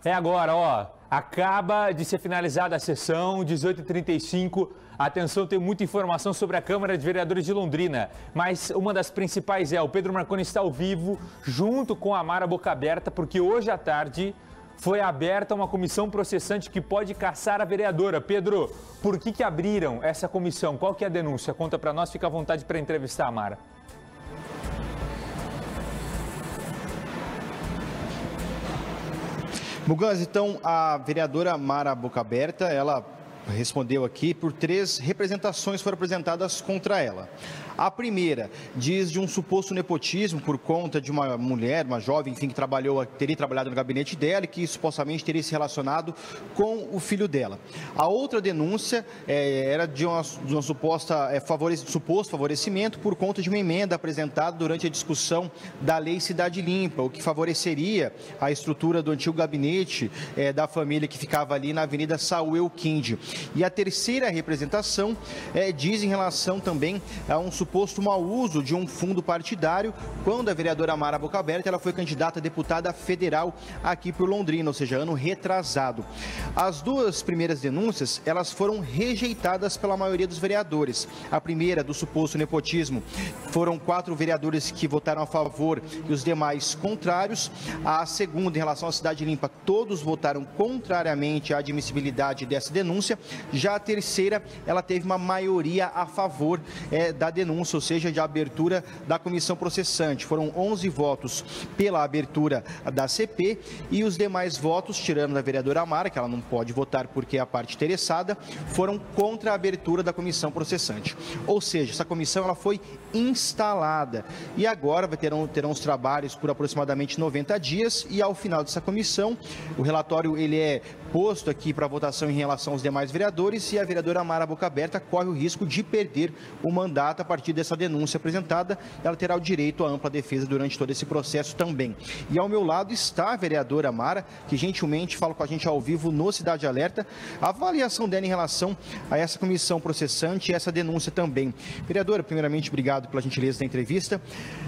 É agora, ó. Acaba de ser finalizada a sessão, 18h35. Atenção, tem muita informação sobre a Câmara de Vereadores de Londrina. Mas uma das principais é, o Pedro Marconi está ao vivo, junto com a Mara Bocaberta, porque hoje à tarde foi aberta uma comissão processante que pode caçar a vereadora. Pedro, por que abriram essa comissão? Qual que é a denúncia? Conta para nós, fica à vontade para entrevistar a Mara. Muganza, então a vereadora Mara Bocaberta, ela respondeu aqui por 3 representações foram apresentadas contra ela. A primeira diz de um suposto nepotismo por conta de uma mulher, uma jovem, enfim, que teria trabalhado no gabinete dela e que supostamente teria se relacionado com o filho dela. A outra denúncia era de uma suposto favorecimento por conta de uma emenda apresentada durante a discussão da Lei Cidade Limpa, o que favoreceria a estrutura do antigo gabinete da família que ficava ali na Avenida Saúl Elquinde. E a terceira representação diz em relação também a um suposto mau uso de um fundo partidário quando a vereadora Mara Bocaberta ela foi candidata a deputada federal aqui por Londrina, ou seja, ano retrasado. As 2 primeiras denúncias, elas foram rejeitadas pela maioria dos vereadores. A primeira, do suposto nepotismo, foram 4 vereadores que votaram a favor e os demais contrários. A segunda, em relação à Cidade Limpa, todos votaram contrariamente à admissibilidade dessa denúncia. Já a terceira, ela teve uma maioria a favor da denúncia, ou seja, de abertura da comissão processante. Foram 11 votos pela abertura da CP e os demais votos, tirando da vereadora Mara, que ela não pode votar porque é a parte interessada, foram contra a abertura da comissão processante. Ou seja, essa comissão ela foi instalada e agora terão os trabalhos por aproximadamente 90 dias e ao final dessa comissão, o relatório ele é posto aqui para votação em relação aos demais vereadores e a vereadora Mara Bocaberta corre o risco de perder o mandato a partir dessa denúncia apresentada. Ela terá o direito à ampla defesa durante todo esse processo também. E ao meu lado está a vereadora Mara, que gentilmente fala com a gente ao vivo no Cidade Alerta, a avaliação dela em relação a essa comissão processante e essa denúncia também. Vereadora, primeiramente, obrigado pela gentileza da entrevista.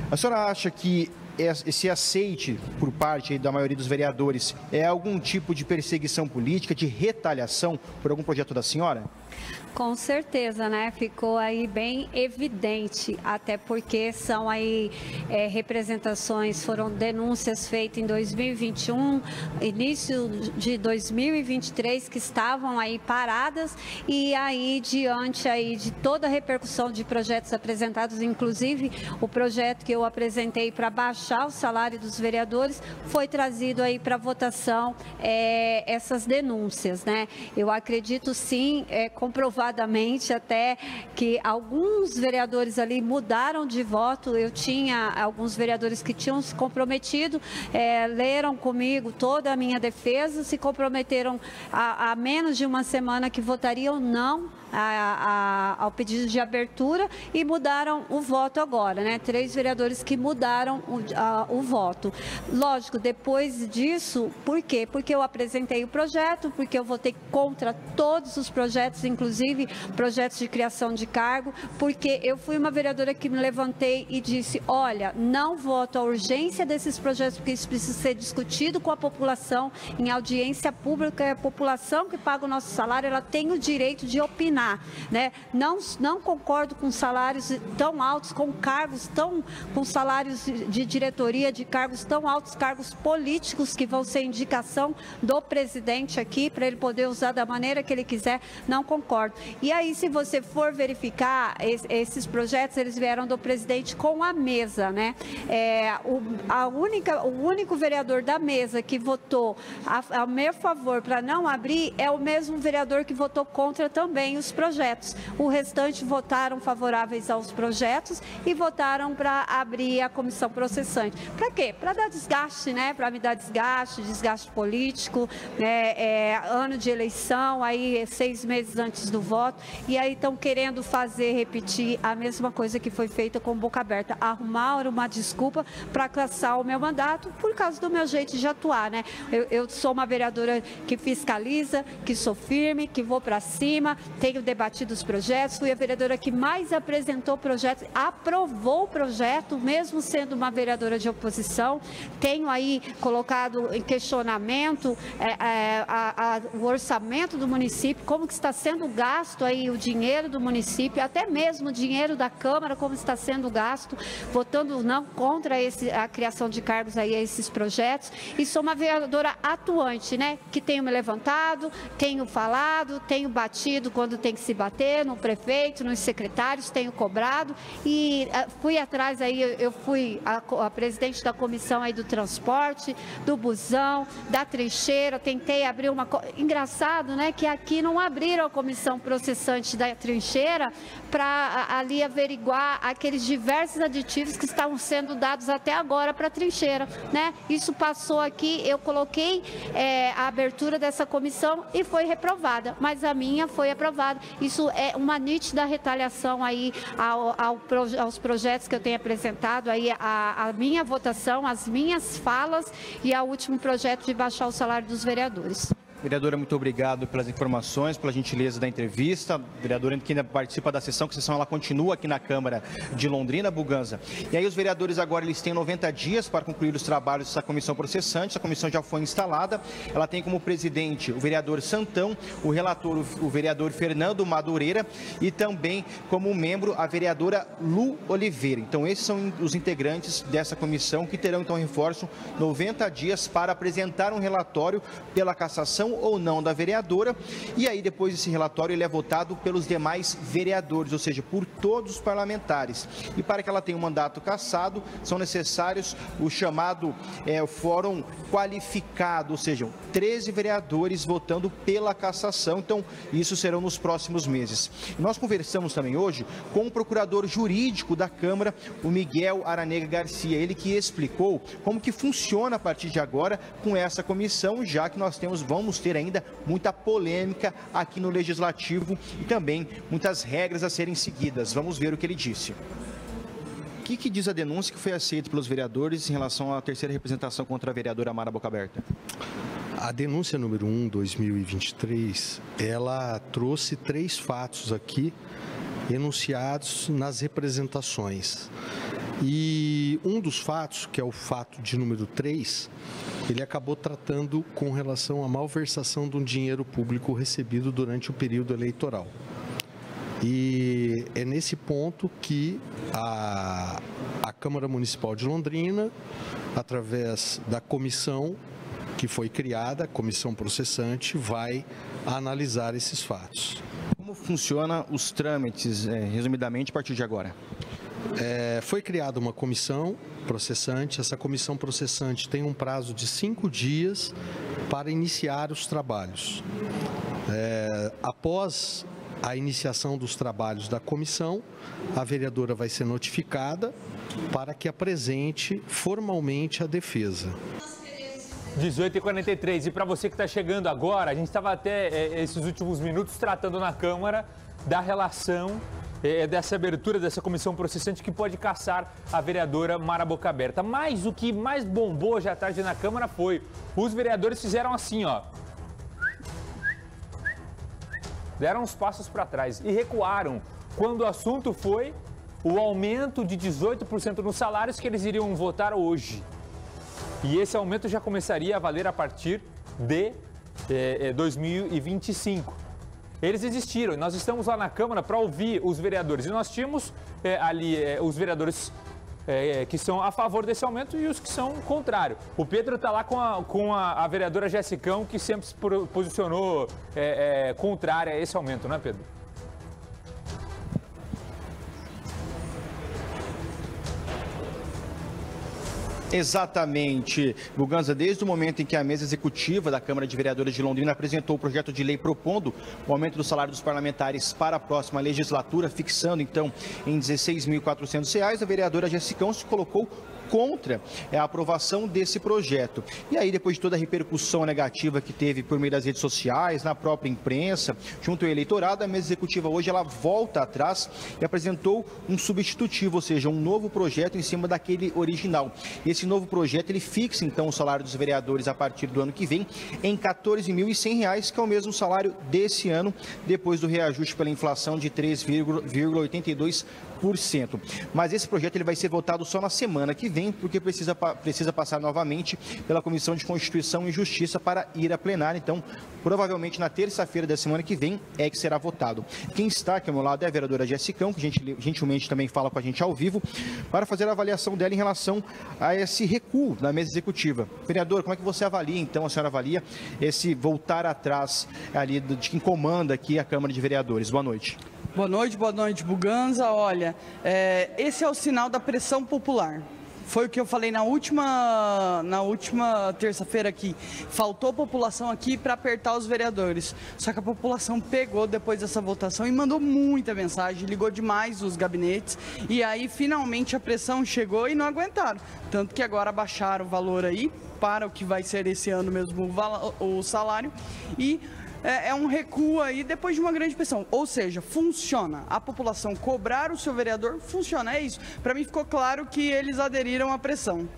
A senhora acha que esse aceite por parte da maioria dos vereadores é algum tipo de perseguição política, de retaliação por algum projeto da senhora? Com certeza, né? Ficou aí bem evidente, até porque são aí representações, foram denúncias feitas em 2021, início de 2023, que estavam aí paradas e aí diante aí de toda a repercussão de projetos apresentados, inclusive o projeto que eu apresentei para baixar o salário dos vereadores, foi trazido aí para votação essas denúncias, né? Eu acredito sim, comprovadamente até que alguns vereadores ali mudaram de voto. Eu tinha alguns vereadores que tinham se comprometido, leram comigo toda a minha defesa, se comprometeram a menos de uma semana que votariam não ao pedido de abertura e mudaram o voto agora, né? 3 vereadores que mudaram o voto. Lógico, depois disso, por quê? Porque eu apresentei o projeto, porque eu votei contra todos os projetos, inclusive projetos de criação de cargo, porque eu fui uma vereadora que me levantei e disse, olha, não voto a urgência desses projetos, porque isso precisa ser discutido com a população, em audiência pública, é a população que paga o nosso salário, ela tem o direito de opinar. Né? Não concordo com salários tão altos, com salários de diretoria, de cargos tão altos, cargos políticos que vão ser indicação do presidente aqui, para ele poder usar da maneira que ele quiser, não concordo. E aí, se você for verificar, esses projetos, eles vieram do presidente com a mesa, né? O único vereador da mesa que votou a meu favor para não abrir é o mesmo vereador que votou contra também os projetos. O restante votaram favoráveis aos projetos e votaram para abrir a comissão processante. Para quê? Para dar desgaste, né? Para me dar desgaste político, né? Ano de eleição, aí 6 meses antes do voto, e aí estão querendo repetir a mesma coisa que foi feita com boca aberta, arrumar uma desculpa para cassar o meu mandato por causa do meu jeito de atuar, né? Eu sou uma vereadora que fiscaliza, que sou firme, que vou para cima, tenho tenho debatido os projetos, fui a vereadora que mais apresentou projetos, aprovou o projeto, mesmo sendo uma vereadora de oposição. Tenho aí colocado em questionamento o orçamento do município, como que está sendo gasto aí o dinheiro do município, até mesmo o dinheiro da Câmara, como está sendo gasto, votando não contra a criação de cargos aí a esses projetos. E sou uma vereadora atuante, né, que tenho me levantado, tenho falado, tenho batido quando tem que se bater no prefeito, nos secretários, tenho cobrado e fui atrás aí, eu fui a presidente da comissão aí do transporte, do busão, da trincheira, tentei abrir engraçado, né, que aqui não abriram a comissão processante da trincheira para ali averiguar aqueles diversos aditivos que estavam sendo dados até agora para a trincheira, né? Isso passou aqui, eu coloquei a abertura dessa comissão e foi reprovada, mas a minha foi aprovada. Isso é uma nítida retaliação aí aos projetos que eu tenho apresentado, aí a minha votação, as minhas falas e ao último projeto de baixar o salário dos vereadores. Vereadora, muito obrigado pelas informações, pela gentileza da entrevista. Vereadora que ainda participa da sessão, que a sessão ela continua aqui na Câmara de Londrina, Buganza. E aí os vereadores agora eles têm 90 dias para concluir os trabalhos dessa comissão processante. Essa comissão já foi instalada. Ela tem como presidente o vereador Santão, o relator o vereador Fernando Madureira e também como membro a vereadora Lu Oliveira. Então esses são os integrantes dessa comissão que terão, então, reforço, 90 dias para apresentar um relatório pela cassação ou não da vereadora, e aí depois desse relatório ele é votado pelos demais vereadores, ou seja, por todos os parlamentares. E para que ela tenha um mandato cassado, são necessários o chamado fórum qualificado, ou seja, 13 vereadores votando pela cassação. Então, isso serão nos próximos meses. E nós conversamos também hoje com o procurador jurídico da Câmara, o Miguel Aranega Garcia, ele que explicou como que funciona a partir de agora com essa comissão, já que nós vamos ter ainda muita polêmica aqui no Legislativo e também muitas regras a serem seguidas. Vamos ver o que ele disse. O que diz a denúncia que foi aceita pelos vereadores em relação à terceira representação contra a vereadora Mara Bocaberta? A denúncia número 1/2023, ela trouxe 3 fatos aqui enunciados nas representações. E um dos fatos, que é o fato de número 3, ele acabou tratando com relação à malversação de um dinheiro público recebido durante o período eleitoral. E é nesse ponto que a Câmara Municipal de Londrina, através da comissão que foi criada, a comissão processante, vai analisar esses fatos. Como funciona os trâmites, resumidamente, a partir de agora? Foi criada uma comissão processante. Essa comissão processante tem um prazo de 5 dias para iniciar os trabalhos. Após a iniciação dos trabalhos da comissão, a vereadora vai ser notificada para que apresente formalmente a defesa. 18h43. E para você que está chegando agora, a gente estava até esses últimos minutos tratando na Câmara da relação dessa abertura dessa comissão processante que pode cassar a vereadora Mara Bocaberta. Mas o que mais bombou hoje à tarde na Câmara foi, os vereadores fizeram assim, ó. Deram uns passos para trás e recuaram quando o assunto foi o aumento de 18% nos salários que eles iriam votar hoje. E esse aumento já começaria a valer a partir de 2025. Eles existiram e nós estamos lá na Câmara para ouvir os vereadores. E nós tínhamos ali os vereadores que são a favor desse aumento e os que são contrário. O Pedro está lá com a vereadora Jessicão, que sempre se posicionou contrária a esse aumento, não é, Pedro? Exatamente, Buganza, desde o momento em que a mesa executiva da Câmara de Vereadores de Londrina apresentou o projeto de lei propondo o aumento do salário dos parlamentares para a próxima legislatura, fixando então em R$ 16.400, a vereadora Jessicão se colocou contra a aprovação desse projeto. E aí, depois de toda a repercussão negativa que teve por meio das redes sociais, na própria imprensa, junto ao eleitorado, a mesa executiva hoje ela volta atrás e apresentou um substitutivo, ou seja, um novo projeto em cima daquele original. Esse novo projeto, ele fixa, então, o salário dos vereadores a partir do ano que vem em R$ 14.100, que é o mesmo salário desse ano, depois do reajuste pela inflação de 3,82%. Mas esse projeto ele vai ser votado só na semana que vem, porque precisa passar novamente pela Comissão de Constituição e Justiça para ir a plenário. Então, provavelmente na terça-feira da semana que vem é que será votado. Quem está aqui ao meu lado é a vereadora Jessicão, que gentilmente também fala com a gente ao vivo, para fazer a avaliação dela em relação a esse recuo na mesa executiva. Vereador, como é que você avalia, então, a senhora avalia esse voltar atrás ali de quem comanda aqui a Câmara de Vereadores? Boa noite. Boa noite, Buganza. Olha, esse é o sinal da pressão popular. Foi o que eu falei na última terça-feira aqui. Faltou população aqui para apertar os vereadores. Só que a população pegou depois dessa votação e mandou muita mensagem, ligou demais os gabinetes. E aí, finalmente, a pressão chegou e não aguentaram. Tanto que agora abaixaram o valor aí para o que vai ser esse ano mesmo o salário. E é um recuo aí depois de uma grande pressão. Ou seja, funciona. A população cobrar o seu vereador, funciona. É isso. Para mim ficou claro que eles aderiram à pressão.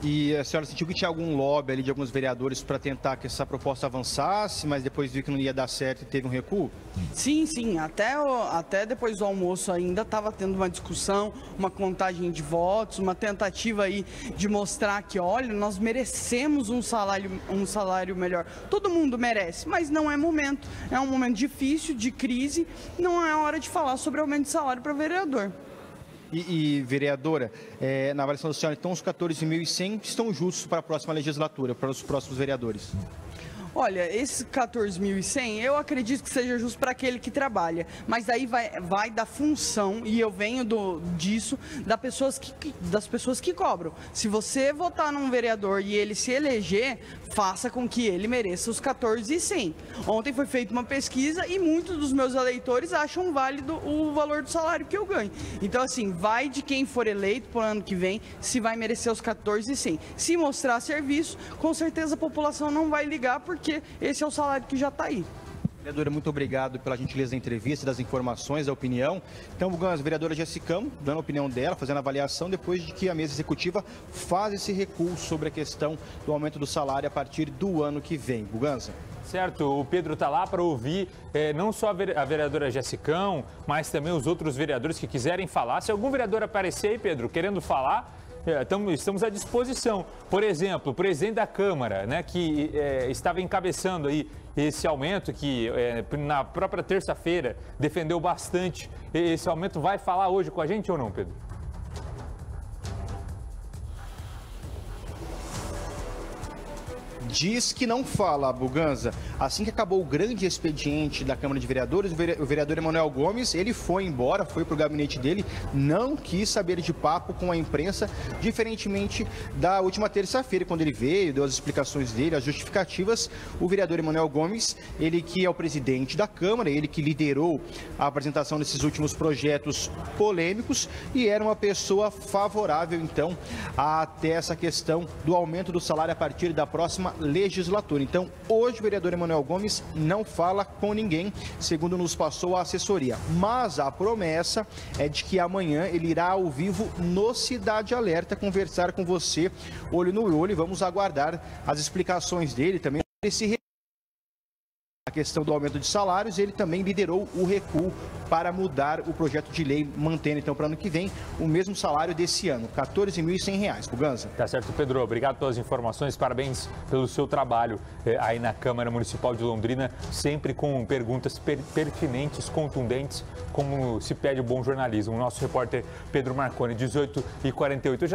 E a senhora sentiu que tinha algum lobby ali de alguns vereadores para tentar que essa proposta avançasse, mas depois viu que não ia dar certo e teve um recuo? Sim. Até depois do almoço ainda estava tendo uma discussão, uma contagem de votos, uma tentativa aí de mostrar que, olha, nós merecemos um salário melhor. Todo mundo merece, mas não é momento. É um momento difícil, de crise, não é hora de falar sobre aumento de salário para vereador. E vereadora, na avaliação da senhora, então os 14.100 estão justos para a próxima legislatura, para os próximos vereadores? Olha, esse 14.100 eu acredito que seja justo para aquele que trabalha, mas daí vai da função, e eu venho disso, das pessoas que cobram. Se você votar num vereador e ele se eleger, faça com que ele mereça os 14.100. Ontem foi feita uma pesquisa e muitos dos meus eleitores acham válido o valor do salário que eu ganho. Então, assim, vai de quem for eleito para o ano que vem, se vai merecer os 14.100. Se mostrar serviço, com certeza a população não vai ligar, porque esse é o salário que já está aí. Vereadora, muito obrigado pela gentileza da entrevista, das informações, da opinião. Então, Buganza, a vereadora Jessicão, dando a opinião dela, fazendo a avaliação, depois de que a mesa executiva faz esse recuo sobre a questão do aumento do salário a partir do ano que vem. Buganza. Certo, o Pedro está lá para ouvir não só a vereadora Jessicão, mas também os outros vereadores que quiserem falar. Se algum vereador aparecer aí, Pedro, querendo falar, estamos à disposição. Por exemplo, o presidente da Câmara, né, que estava encabeçando aí esse aumento, que na própria terça-feira defendeu bastante esse aumento, vai falar hoje com a gente ou não, Pedro? Diz que não fala, Buganza. Assim que acabou o grande expediente da Câmara de Vereadores, o vereador Emanuel Gomes, ele foi embora, foi para o gabinete dele, não quis saber de papo com a imprensa, diferentemente da última terça-feira, quando ele veio, deu as explicações dele, as justificativas. O vereador Emanuel Gomes, ele que é o presidente da Câmara, ele que liderou a apresentação desses últimos projetos polêmicos e era uma pessoa favorável, então, até essa questão do aumento do salário a partir da próxima legislatura. Então, hoje o vereador Emanuel Gomes não fala com ninguém, segundo nos passou a assessoria. Mas a promessa é de que amanhã ele irá ao vivo no Cidade Alerta conversar com você, olho no olho, e vamos aguardar as explicações dele também. A questão do aumento de salários, ele também liderou o recuo para mudar o projeto de lei, mantendo então para o ano que vem o mesmo salário desse ano, R$ 14.100. Buganza. Tá certo, Pedro. Obrigado pelas informações, parabéns pelo seu trabalho aí na Câmara Municipal de Londrina, sempre com perguntas pertinentes, contundentes, como se pede o bom jornalismo. O nosso repórter Pedro Marconi, 18h48.